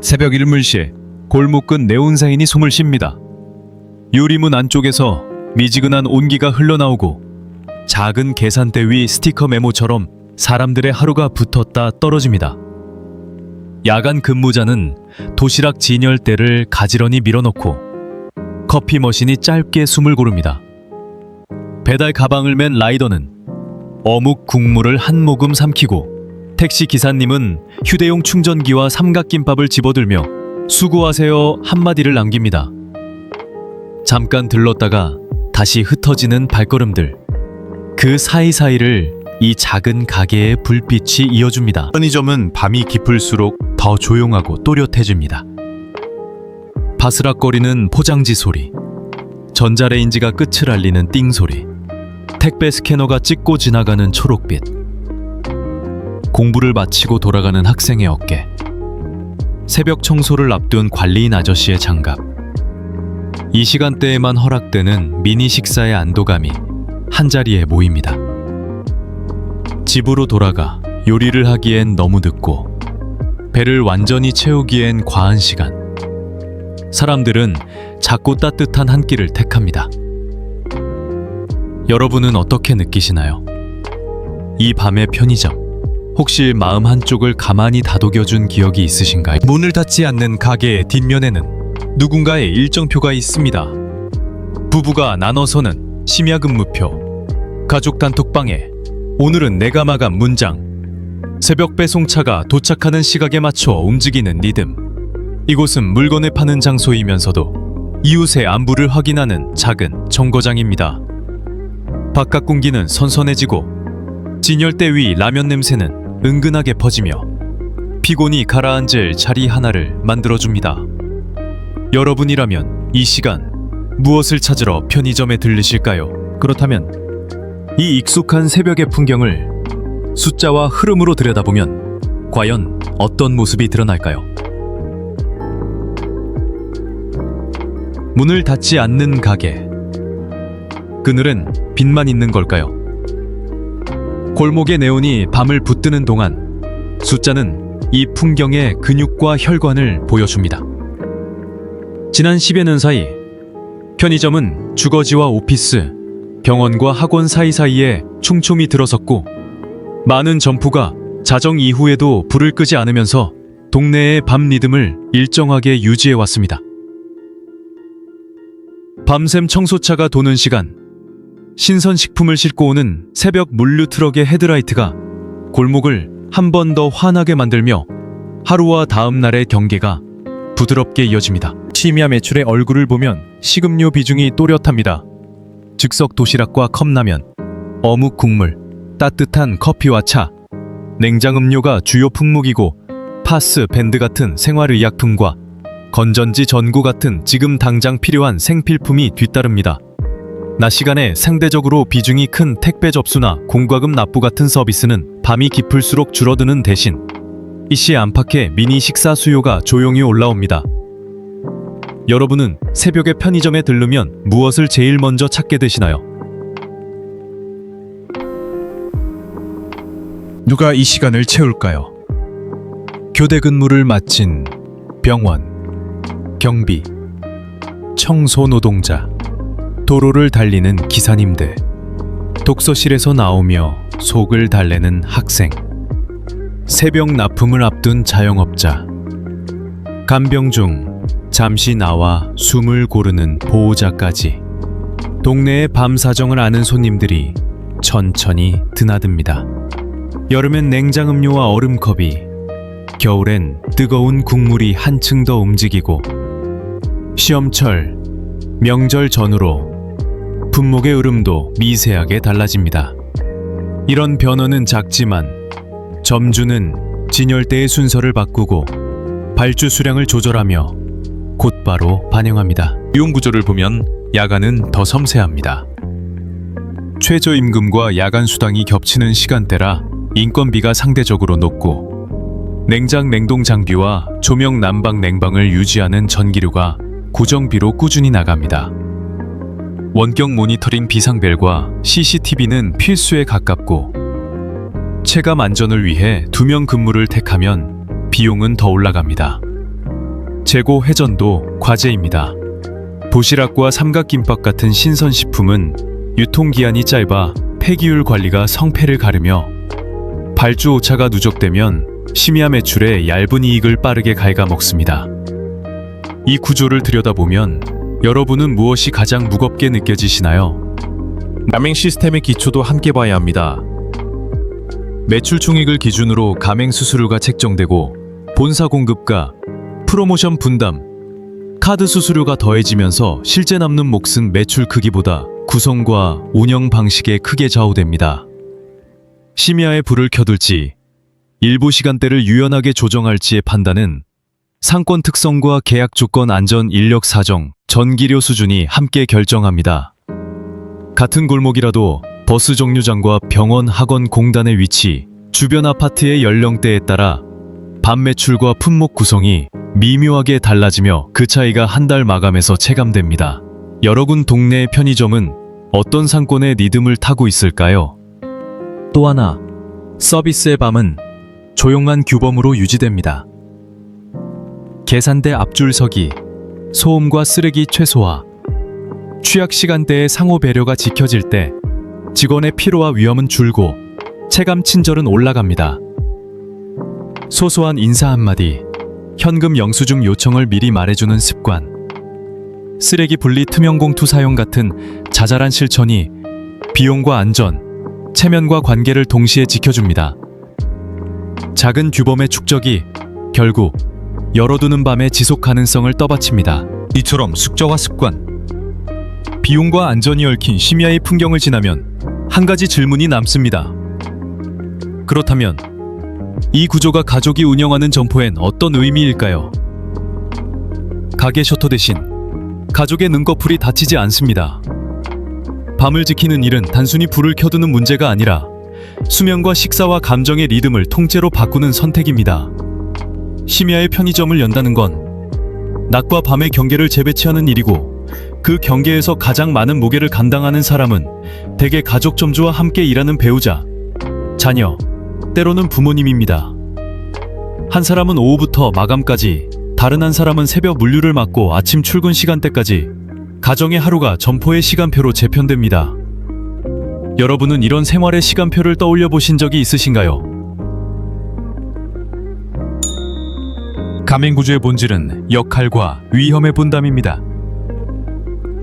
새벽 1물시에 골목 끝 네온사인이 숨을 쉽니다. 유리문 안쪽에서 미지근한 온기가 흘러나오고 작은 계산대 위 스티커 메모처럼 사람들의 하루가 붙었다 떨어집니다. 야간 근무자는 도시락 진열대를 가지런히 밀어넣고 커피 머신이 짧게 숨을 고릅니다. 배달 가방을 맨 라이더는 어묵 국물을 한 모금 삼키고 택시 기사님은 휴대용 충전기와 삼각김밥을 집어들며 수고하세요 한마디를 남깁니다. 잠깐 들렀다가 다시 흩어지는 발걸음들. 그 사이사이를 이 작은 가게의 불빛이 이어줍니다. 편의점은 밤이 깊을수록 더 조용하고 또렷해집니다. 바스락거리는 포장지 소리, 전자레인지가 끝을 알리는 띵 소리, 택배 스캐너가 찍고 지나가는 초록빛, 공부를 마치고 돌아가는 학생의 어깨, 새벽 청소를 앞둔 관리인 아저씨의 장갑. 이 시간대에만 허락되는 미니 식사의 안도감이 한자리에 모입니다. 집으로 돌아가 요리를 하기엔 너무 늦고 배를 완전히 채우기엔 과한 시간. 사람들은 작고 따뜻한 한 끼를 택합니다. 여러분은 어떻게 느끼시나요? 이 밤의 편의점, 혹시 마음 한쪽을 가만히 다독여준 기억이 있으신가요? 문을 닫지 않는 가게의 뒷면에는 누군가의 일정표가 있습니다. 부부가 나눠서는 심야 근무표, 가족 단톡방에 오늘은 내가 마감 문장, 새벽 배송차가 도착하는 시각에 맞춰 움직이는 리듬. 이곳은 물건을 파는 장소이면서도 이웃의 안부를 확인하는 작은 정거장입니다. 바깥 공기는 선선해지고 진열대 위 라면 냄새는 은근하게 퍼지며 피곤이 가라앉을 자리 하나를 만들어줍니다. 여러분이라면 이 시간 무엇을 찾으러 편의점에 들르실까요? 그렇다면 이 익숙한 새벽의 풍경을 숫자와 흐름으로 들여다보면 과연 어떤 모습이 드러날까요? 문을 닫지 않는 가게. 그늘은 빛만 있는 걸까요? 골목의 네온이 밤을 붙드는 동안 숫자는 이 풍경의 근육과 혈관을 보여줍니다. 지난 10여 년 사이 편의점은 주거지와 오피스, 병원과 학원 사이사이에 촘촘히 들어섰고 많은 점포가 자정 이후에도 불을 끄지 않으면서 동네의 밤 리듬을 일정하게 유지해왔습니다. 밤샘 청소차가 도는 시간, 신선식품을 싣고 오는 새벽 물류 트럭의 헤드라이트가 골목을 한 번 더 환하게 만들며 하루와 다음 날의 경계가 부드럽게 이어집니다. 심야 매출의 얼굴을 보면 식음료 비중이 또렷합니다. 즉석 도시락과 컵라면, 어묵 국물, 따뜻한 커피와 차, 냉장음료가 주요 품목이고 파스, 밴드 같은 생활의약품과 건전지, 전구 같은 지금 당장 필요한 생필품이 뒤따릅니다. 낮 시간에 상대적으로 비중이 큰 택배 접수나 공과금 납부 같은 서비스는 밤이 깊을수록 줄어드는 대신 이시 안팎의 미니 식사 수요가 조용히 올라옵니다. 여러분은 새벽에 편의점에 들르면 무엇을 제일 먼저 찾게 되시나요? 누가 이 시간을 채울까요? 교대 근무를 마친 병원, 경비, 청소 노동자, 도로를 달리는 기사님들, 독서실에서 나오며 속을 달래는 학생, 새벽 납품을 앞둔 자영업자, 간병 중 잠시 나와 숨을 고르는 보호자까지 동네의 밤 사정을 아는 손님들이 천천히 드나듭니다. 여름엔 냉장음료와 얼음컵이, 겨울엔 뜨거운 국물이 한층 더 움직이고 시험철, 명절 전후로 품목의 흐름도 미세하게 달라집니다. 이런 변화는 작지만 점주는 진열대의 순서를 바꾸고 발주 수량을 조절하며 곧바로 반영합니다. 이용 구조를 보면 야간은 더 섬세합니다. 최저임금과 야간 수당이 겹치는 시간대라 인건비가 상대적으로 높고 냉장 냉동 장비와 조명 난방 냉방을 유지하는 전기료가 고정비로 꾸준히 나갑니다. 원격 모니터링 비상벨과 CCTV는 필수에 가깝고 체감 안전을 위해 2명 근무를 택하면 비용은 더 올라갑니다. 재고 회전도 과제입니다. 도시락과 삼각김밥 같은 신선식품은 유통기한이 짧아 폐기율 관리가 성패를 가르며 발주 오차가 누적되면 심야 매출에 얇은 이익을 빠르게 갉아먹습니다. 이 구조를 들여다보면 여러분은 무엇이 가장 무겁게 느껴지시나요? 가맹 시스템의 기초도 함께 봐야 합니다. 매출 총액을 기준으로 가맹 수수료가 책정되고 본사 공급과 프로모션 분담, 카드 수수료가 더해지면서 실제 남는 몫은 매출 크기보다 구성과 운영 방식에 크게 좌우됩니다. 심야에 불을 켜둘지 일부 시간대를 유연하게 조정할지의 판단은 상권 특성과 계약 조건, 안전, 인력 사정, 전기료 수준이 함께 결정합니다. 같은 골목이라도 버스 정류장과 병원, 학원, 공단의 위치, 주변 아파트의 연령대에 따라 밤 매출과 품목 구성이 미묘하게 달라지며 그 차이가 한 달 마감에서 체감됩니다. 여러 군 동네의 편의점은 어떤 상권의 리듬을 타고 있을까요? 또 하나, 서비스의 밤은 조용한 규범으로 유지됩니다. 계산대 앞줄서기, 소음과 쓰레기 최소화, 취약 시간대의 상호 배려가 지켜질 때 직원의 피로와 위험은 줄고 체감 친절은 올라갑니다. 소소한 인사 한마디, 현금 영수증 요청을 미리 말해주는 습관, 쓰레기 분리 투명 봉투 사용 같은 자잘한 실천이 비용과 안전, 체면과 관계를 동시에 지켜줍니다. 작은 규범의 축적이 결국 열어두는 밤의 지속 가능성을 떠받칩니다. 이처럼 숙저와 습관, 비용과 안전이 얽힌 심야의 풍경을 지나면 한 가지 질문이 남습니다. 그렇다면 이 구조가 가족이 운영하는 점포엔 어떤 의미일까요? 가게 셔터 대신 가족의 눈꺼풀이 다치지 않습니다. 밤을 지키는 일은 단순히 불을 켜두는 문제가 아니라 수면과 식사와 감정의 리듬을 통째로 바꾸는 선택입니다. 심야의 편의점을 연다는 건 낮과 밤의 경계를 재배치하는 일이고, 그 경계에서 가장 많은 무게를 감당하는 사람은 대개 가족 점주와 함께 일하는 배우자, 자녀, 때로는 부모님입니다. 한 사람은 오후부터 마감까지, 다른 한 사람은 새벽 물류를 맡고 아침 출근 시간대까지 가정의 하루가 점포의 시간표로 재편됩니다. 여러분은 이런 생활의 시간표를 떠올려 보신 적이 있으신가요? 가맹구조의 본질은 역할과 위험의 분담입니다.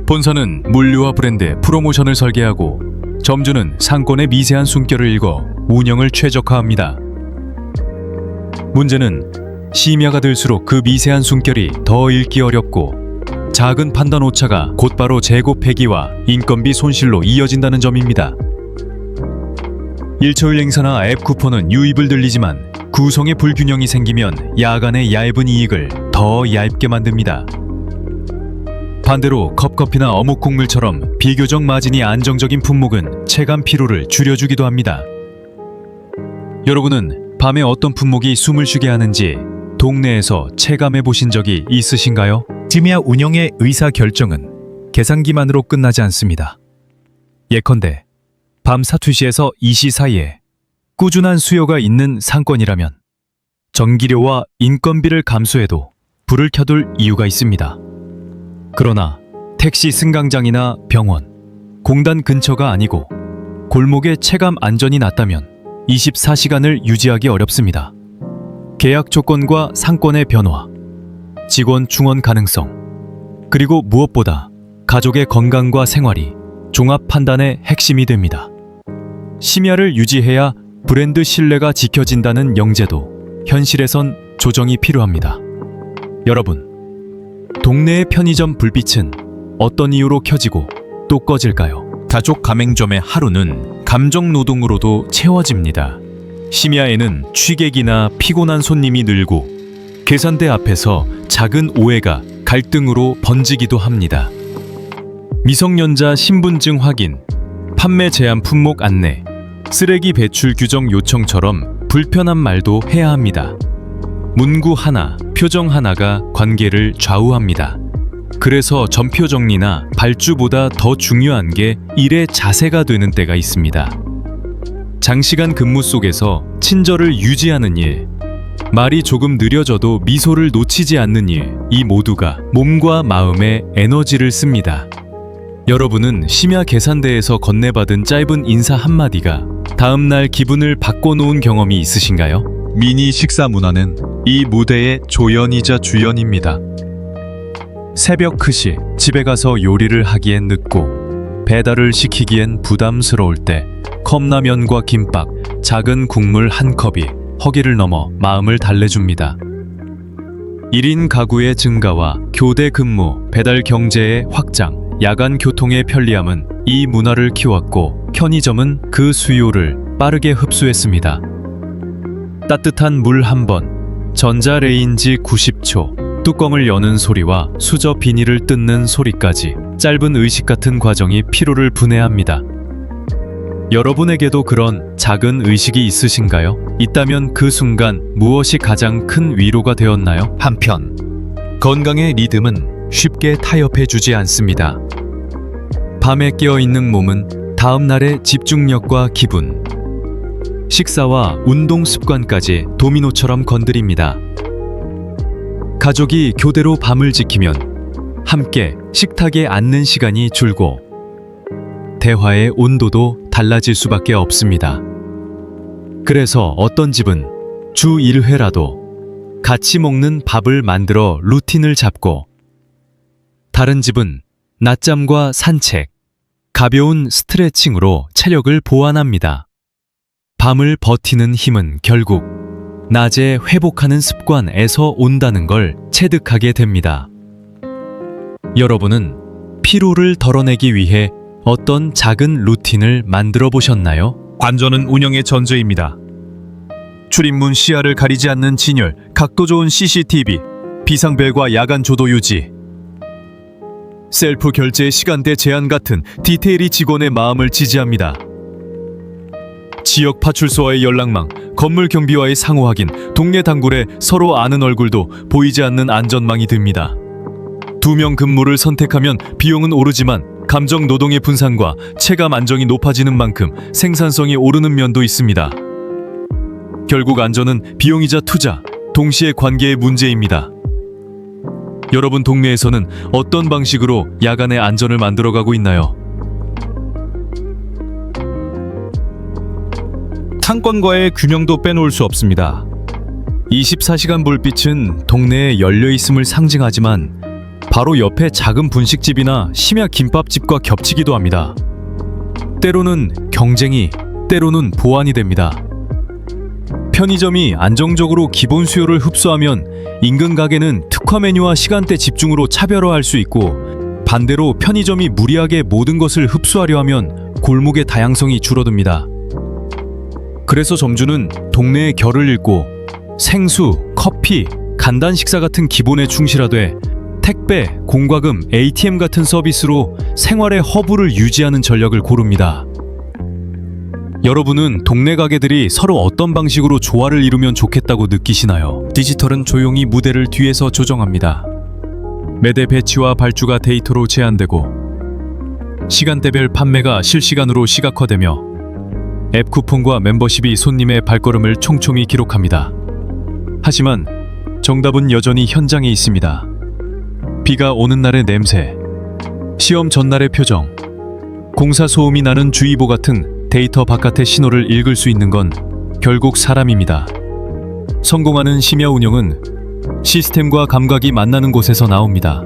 본사는 물류와 브랜드, 프로모션을 설계하고 점주는 상권의 미세한 숨결을 읽어 운영을 최적화합니다. 문제는 심야가 들수록 그 미세한 숨결이 더 읽기 어렵고 작은 판단 오차가 곧바로 재고 폐기와 인건비 손실로 이어진다는 점입니다. 일초일 행사나 앱 쿠폰은 유입을 늘리지만 구성의 불균형이 생기면 야간의 얇은 이익을 더 얇게 만듭니다. 반대로 컵커피나 어묵 국물처럼 비교적 마진이 안정적인 품목은 체감 피로를 줄여주기도 합니다. 여러분은 밤에 어떤 품목이 숨을 쉬게 하는지 동네에서 체감해 보신 적이 있으신가요? 심야 운영의 의사결정은 계산기만으로 끝나지 않습니다. 예컨대 밤 사투시에서 2시 사이에 꾸준한 수요가 있는 상권이라면 전기료와 인건비를 감수해도 불을 켜둘 이유가 있습니다. 그러나 택시 승강장이나 병원, 공단 근처가 아니고 골목의 체감 안전이 낮다면 24시간을 유지하기 어렵습니다. 계약 조건과 상권의 변화, 직원 충원 가능성, 그리고 무엇보다 가족의 건강과 생활이 종합 판단의 핵심이 됩니다. 심야를 유지해야 브랜드 신뢰가 지켜진다는 영제도 현실에선 조정이 필요합니다. 여러분, 동네의 편의점 불빛은 어떤 이유로 켜지고 또 꺼질까요? 가족 가맹점의 하루는 감정 노동으로도 채워집니다. 심야에는 취객이나 피곤한 손님이 늘고 계산대 앞에서 작은 오해가 갈등으로 번지기도 합니다. 미성년자 신분증 확인, 판매 제한 품목 안내, 쓰레기 배출 규정 요청처럼 불편한 말도 해야 합니다. 문구 하나, 표정 하나가 관계를 좌우합니다. 그래서 점표 정리나 발주보다 더 중요한 게 일의 자세가 되는 때가 있습니다. 장시간 근무 속에서 친절을 유지하는 일, 말이 조금 느려져도 미소를 놓치지 않는 일, 이 모두가 몸과 마음에 에너지를 씁니다. 여러분은 심야 계산대에서 건네받은 짧은 인사 한마디가 다음날 기분을 바꿔놓은 경험이 있으신가요? 미니 식사 문화는 이 무대의 조연이자 주연입니다. 새벽 9시 집에 가서 요리를 하기엔 늦고 배달을 시키기엔 부담스러울 때 컵라면과 김밥, 작은 국물 한 컵이 허기를 넘어 마음을 달래줍니다. 1인 가구의 증가와 교대 근무, 배달 경제의 확장, 야간 교통의 편리함은 이 문화를 키웠고 편의점은 그 수요를 빠르게 흡수했습니다. 따뜻한 물 한 번, 전자레인지 90초, 뚜껑을 여는 소리와 수저 비닐을 뜯는 소리까지 짧은 의식 같은 과정이 피로를 분해합니다. 여러분에게도 그런 작은 의식이 있으신가요? 있다면 그 순간 무엇이 가장 큰 위로가 되었나요? 한편 건강의 리듬은 쉽게 타협해주지 않습니다. 밤에 깨어있는 몸은 다음날의 집중력과 기분, 식사와 운동 습관까지 도미노처럼 건드립니다. 가족이 교대로 밤을 지키면 함께 식탁에 앉는 시간이 줄고 대화의 온도도 달라질 수밖에 없습니다. 그래서 어떤 집은 주 1회라도 같이 먹는 밥을 만들어 루틴을 잡고 다른 집은 낮잠과 산책, 가벼운 스트레칭으로 체력을 보완합니다. 밤을 버티는 힘은 결국 낮에 회복하는 습관에서 온다는 걸 체득하게 됩니다. 여러분은 피로를 덜어내기 위해 어떤 작은 루틴을 만들어 보셨나요? 관전은 운영의 전제입니다. 출입문 시야를 가리지 않는 진열, 각도 좋은 CCTV, 비상벨과 야간 조도 유지, 셀프 결제 시간대 제한 같은 디테일이 직원의 마음을 지지합니다. 지역 파출소와의 연락망, 건물 경비와의 상호 확인, 동네 단골에 서로 아는 얼굴도 보이지 않는 안전망이 듭니다. 2명 근무를 선택하면 비용은 오르지만 감정 노동의 분산과 체감 안정이 높아지는 만큼 생산성이 오르는 면도 있습니다. 결국 안전은 비용이자 투자, 동시에 관계의 문제입니다. 여러분 동네에서는 어떤 방식으로 야간의 안전을 만들어가고 있나요? 상권과의 균형도 빼놓을 수 없습니다. 24시간 불빛은 동네에 열려 있음을 상징하지만 바로 옆에 작은 분식집이나 심야 김밥집과 겹치기도 합니다. 때로는 경쟁이, 때로는 보완이 됩니다. 편의점이 안정적으로 기본 수요를 흡수하면 인근 가게는 특화 메뉴와 시간대 집중으로 차별화할 수 있고, 반대로 편의점이 무리하게 모든 것을 흡수하려 하면 골목의 다양성이 줄어듭니다. 그래서 점주는 동네의 결을 잃고 생수, 커피, 간단 식사 같은 기본에 충실하되 택배, 공과금, ATM 같은 서비스로 생활의 허브를 유지하는 전략을 고릅니다. 여러분은 동네 가게들이 서로 어떤 방식으로 조화를 이루면 좋겠다고 느끼시나요? 디지털은 조용히 무대를 뒤에서 조정합니다. 매대 배치와 발주가 데이터로 제한되고 시간대별 판매가 실시간으로 시각화되며 앱 쿠폰과 멤버십이 손님의 발걸음을 촘촘히 기록합니다. 하지만 정답은 여전히 현장에 있습니다. 비가 오는 날의 냄새, 시험 전날의 표정, 공사 소음이 나는 주의보 같은 데이터 바깥의 신호를 읽을 수 있는 건 결국 사람입니다. 성공하는 심야 운영은 시스템과 감각이 만나는 곳에서 나옵니다.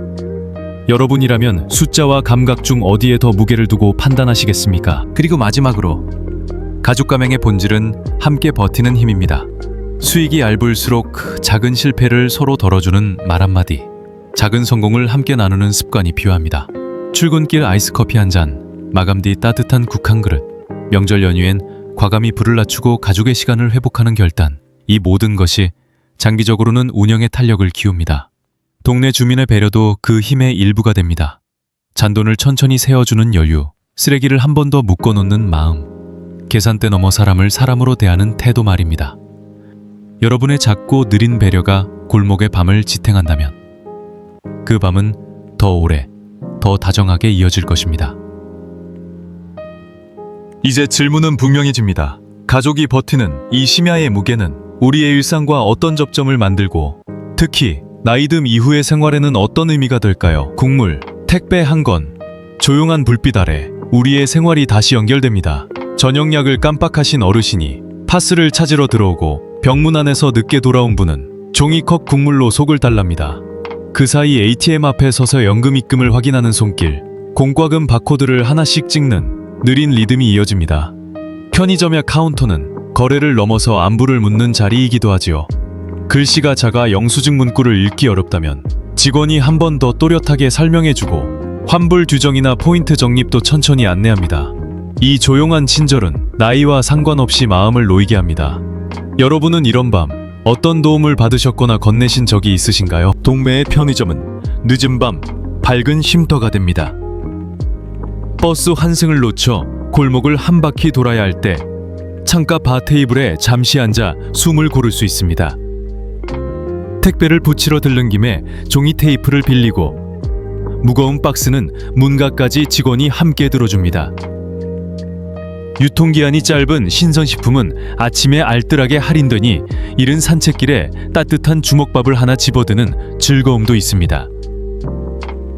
여러분이라면 숫자와 감각 중 어디에 더 무게를 두고 판단하시겠습니까? 그리고 마지막으로 가족 가맹의 본질은 함께 버티는 힘입니다. 수익이 얇을수록 작은 실패를 서로 덜어주는 말 한마디, 작은 성공을 함께 나누는 습관이 필요합니다. 출근길 아이스커피 한 잔, 마감 뒤 따뜻한 국 한 그릇, 명절 연휴엔 과감히 불을 낮추고 가족의 시간을 회복하는 결단, 이 모든 것이 장기적으로는 운영의 탄력을 키웁니다. 동네 주민의 배려도 그 힘의 일부가 됩니다. 잔돈을 천천히 세어주는 여유, 쓰레기를 한 번 더 묶어놓는 마음, 계산대 넘어 사람을 사람으로 대하는 태도 말입니다. 여러분의 작고 느린 배려가 골목의 밤을 지탱한다면 그 밤은 더 오래, 더 다정하게 이어질 것입니다. 이제 질문은 분명해집니다. 가족이 버티는 이 심야의 무게는 우리의 일상과 어떤 접점을 만들고 특히 나이듦 이후의 생활에는 어떤 의미가 될까요? 국물, 택배 한 건, 조용한 불빛 아래 우리의 생활이 다시 연결됩니다. 저녁약을 깜빡하신 어르신이 파스를 찾으러 들어오고 병문 안에서 늦게 돌아온 분은 종이컵 국물로 속을 달랍니다. 그 사이 ATM 앞에 서서 연금 입금을 확인하는 손길, 공과금 바코드를 하나씩 찍는 느린 리듬이 이어집니다. 편의점의 카운터는 거래를 넘어서 안부를 묻는 자리이기도 하지요. 글씨가 작아 영수증 문구를 읽기 어렵다면 직원이 한 번 더 또렷하게 설명해주고 환불 규정이나 포인트 적립도 천천히 안내합니다. 이 조용한 친절은 나이와 상관없이 마음을 놓이게 합니다. 여러분은 이런 밤 어떤 도움을 받으셨거나 건네신 적이 있으신가요? 동네의 편의점은 늦은 밤 밝은 쉼터가 됩니다. 버스 환승을 놓쳐 골목을 한 바퀴 돌아야 할 때 창가 바 테이블에 잠시 앉아 숨을 고를 수 있습니다. 택배를 붙이러 들른 김에 종이 테이프를 빌리고 무거운 박스는 문가까지 직원이 함께 들어줍니다. 유통기한이 짧은 신선식품은 아침에 알뜰하게 할인되니 이른 산책길에 따뜻한 주먹밥을 하나 집어드는 즐거움도 있습니다.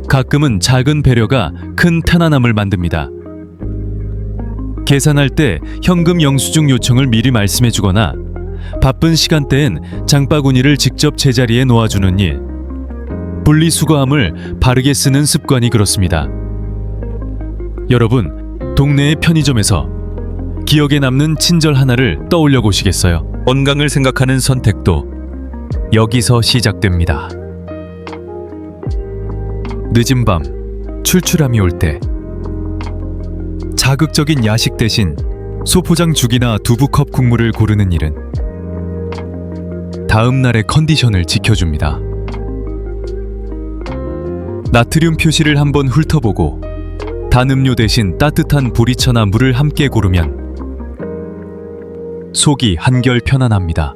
가끔은 작은 배려가 큰 편안함을 만듭니다. 계산할 때 현금 영수증 요청을 미리 말씀해주거나 바쁜 시간대엔 장바구니를 직접 제자리에 놓아주는 일, 분리수거함을 바르게 쓰는 습관이 그렇습니다. 여러분, 동네의 편의점에서 기억에 남는 친절 하나를 떠올려 보시겠어요? 건강을 생각하는 선택도 여기서 시작됩니다. 늦은 밤 출출함이 올 때 자극적인 야식 대신 소포장 죽이나 두부컵 국물을 고르는 일은 다음 날의 컨디션을 지켜줍니다. 나트륨 표시를 한번 훑어보고 단 음료 대신 따뜻한 보리차나 물을 함께 고르면 속이 한결 편안합니다.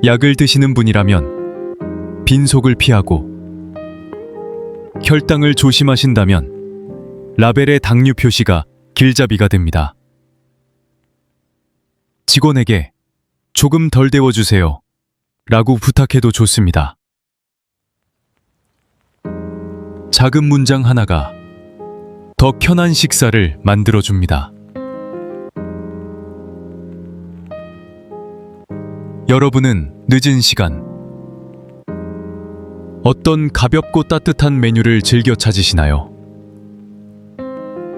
약을 드시는 분이라면 빈속을 피하고 혈당을 조심하신다면 라벨의 당류 표시가 길잡이가 됩니다. 직원에게 조금 덜 데워주세요 라고 부탁해도 좋습니다. 작은 문장 하나가 더 편한 식사를 만들어줍니다. 여러분은 늦은 시간 어떤 가볍고 따뜻한 메뉴를 즐겨 찾으시나요?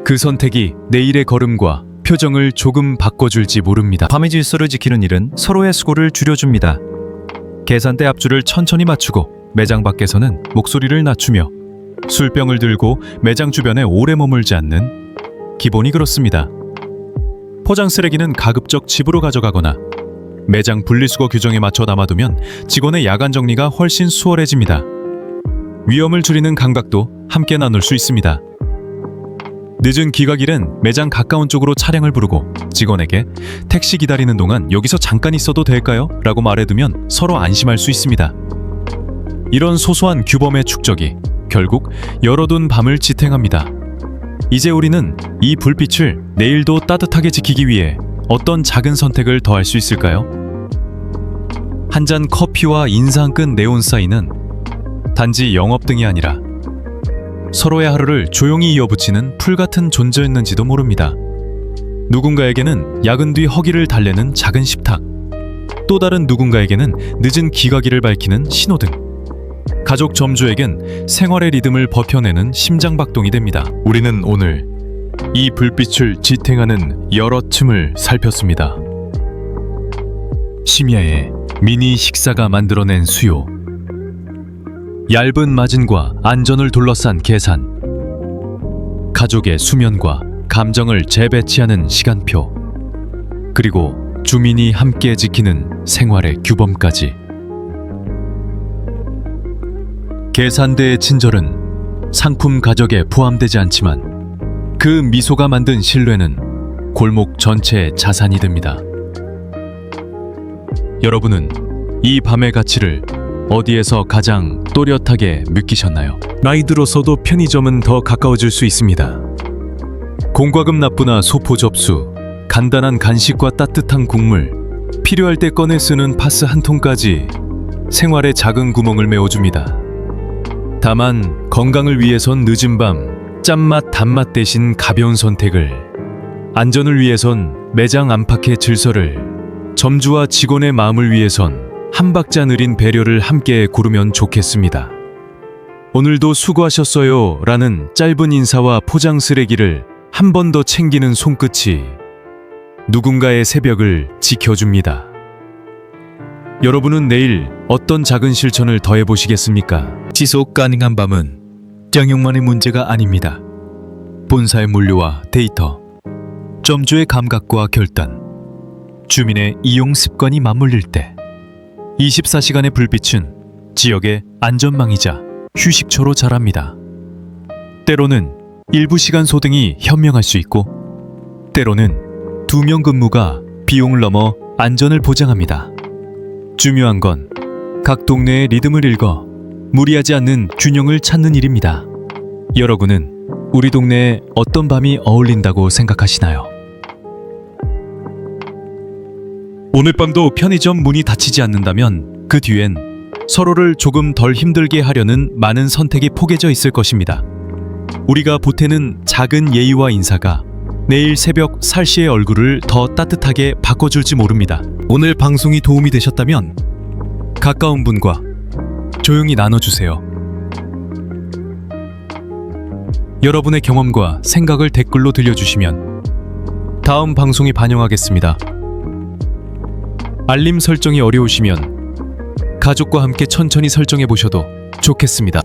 그 선택이 내일의 걸음과 표정을 조금 바꿔줄지 모릅니다. 밤의 질서를 지키는 일은 서로의 수고를 줄여줍니다. 계산대 앞줄을 천천히 맞추고 매장 밖에서는 목소리를 낮추며 술병을 들고 매장 주변에 오래 머물지 않는 기본이 그렇습니다. 포장 쓰레기는 가급적 집으로 가져가거나 매장 분리수거 규정에 맞춰 담아두면 직원의 야간 정리가 훨씬 수월해집니다. 위험을 줄이는 감각도 함께 나눌 수 있습니다. 늦은 귀가길엔 매장 가까운 쪽으로 차량을 부르고 직원에게 택시 기다리는 동안 여기서 잠깐 있어도 될까요? 라고 말해두면 서로 안심할 수 있습니다. 이런 소소한 규범의 축적이 결국 열어둔 밤을 지탱합니다. 이제 우리는 이 불빛을 내일도 따뜻하게 지키기 위해 어떤 작은 선택을 더 할 수 있을까요? 한 잔 커피와 인상 끈 네온 사인은 단지 영업등이 아니라 서로의 하루를 조용히 이어붙이는 풀 같은 존재였는지도 모릅니다. 누군가에게는 야근 뒤 허기를 달래는 작은 식탁, 또 다른 누군가에게는 늦은 귀가길을 밝히는 신호등, 가족 점주에겐 생활의 리듬을 버텨내는 심장박동이 됩니다. 우리는 오늘 이 불빛을 지탱하는 여러 틈을 살폈습니다. 심야에 미니 식사가 만들어낸 수요, 얇은 마진과 안전을 둘러싼 계산, 가족의 수면과 감정을 재배치하는 시간표, 그리고 주민이 함께 지키는 생활의 규범까지. 계산대의 친절은 상품 가격에 포함되지 않지만 그 미소가 만든 신뢰는 골목 전체의 자산이 됩니다. 여러분은 이 밤의 가치를 어디에서 가장 또렷하게 느끼셨나요? 나이 들어서도 편의점은 더 가까워질 수 있습니다. 공과금 납부나 소포 접수, 간단한 간식과 따뜻한 국물, 필요할 때 꺼내 쓰는 파스 한 통까지 생활에 작은 구멍을 메워줍니다. 다만 건강을 위해선 늦은 밤 짠맛 단맛 대신 가벼운 선택을, 안전을 위해선 매장 안팎의 질서를, 점주와 직원의 마음을 위해선 한 박자 느린 배려를 함께 고르면 좋겠습니다. 오늘도 수고하셨어요 라는 짧은 인사와 포장 쓰레기를 한 번 더 챙기는 손끝이 누군가의 새벽을 지켜줍니다. 여러분은 내일 어떤 작은 실천을 더해보시겠습니까? 지속 가능한 밤은 양용만의 문제가 아닙니다. 본사의 물류와 데이터, 점주의 감각과 결단, 주민의 이용 습관이 맞물릴 때 24시간의 불빛은 지역의 안전망이자 휴식처로 자랍니다. 때로는 일부 시간 소등이 현명할 수 있고, 때로는 2명 근무가 비용을 넘어 안전을 보장합니다. 중요한 건 각 동네의 리듬을 읽어 무리하지 않는 균형을 찾는 일입니다. 여러분은 우리 동네에 어떤 밤이 어울린다고 생각하시나요? 오늘 밤도 편의점 문이 닫히지 않는다면 그 뒤엔 서로를 조금 덜 힘들게 하려는 많은 선택이 포개져 있을 것입니다. 우리가 보태는 작은 예의와 인사가 내일 새벽 살씨의 얼굴을 더 따뜻하게 바꿔줄지 모릅니다. 오늘 방송이 도움이 되셨다면 가까운 분과 조용히 나눠주세요. 여러분의 경험과 생각을 댓글로 들려주시면 다음 방송에 반영하겠습니다. 알림 설정이 어려우시면 가족과 함께 천천히 설정해 보셔도 좋겠습니다.